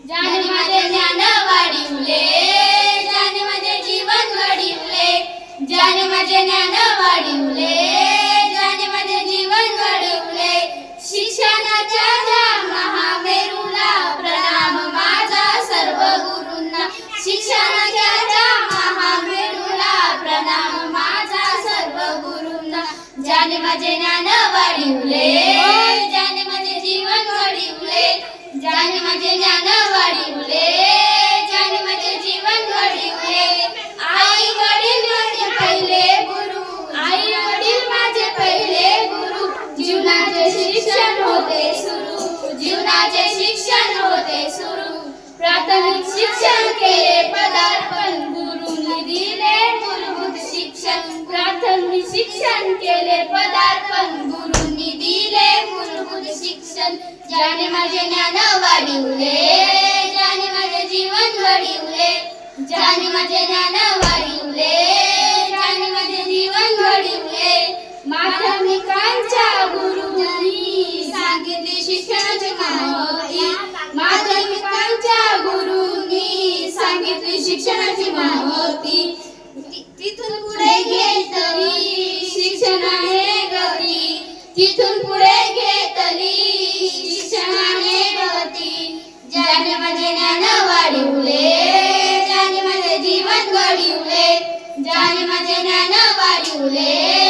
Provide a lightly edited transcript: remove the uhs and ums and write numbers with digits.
ज्याने माझे ज्ञान वाढविले, ज्याने माझे जीवन घडविले, ज्याने माझे ज्ञान वाढविले, ज्याने माझे जीवन घडविले. शिक्षणाच्या ज्या महामेरूला प्रणाम माझा सर्व गुरूंना. शिक्षणाच्या ज्या महामेरूला प्रणाम माझा सर्व गुरूंना. ज्याने माझे ज्ञान वाढविले, ज्याने माझे जीवन घडविले, ज्याने माझे ज्ञान वाढविले, ज्याने माझे जीवन घडविले. आई वडील माझे पहिले गुरु, आई वडील माझे पहिले गुरु. जीवनाचे शिक्षण होते सुरू, जीवनाचे शिक्षण होते सुरू. प्राथमिक शिक्षण केले पदार्पण, गुरुंनी दिले मूलभूत शिक्षण. प्राथमिक शिक्षण केले पदार्पण, गुरुंनी दिले मूलभूत शिक्षण. ज्याने माझे ज्ञान वाढविले, ज्याने माझे जीवन घडविले, ज्याने माझे ज्ञान वाढविले, ज्याने माझे जीवन घडविले. माध्यमिकांच्या गुरुंनी सांगितली शिक्षणाची महती. माध्यमिकांच्या गुरुंनी सांगितली शिक्षणाची महती. तिथून पुढे घेतली शिक्षणाने गती, तिथून पुढे घेतली शिक्षणाने गती. ज्याने माझे ज्ञान वाढविले, ज्याने माझे जीवन घडविले, ज्याने माझे ज्ञान वाढविले,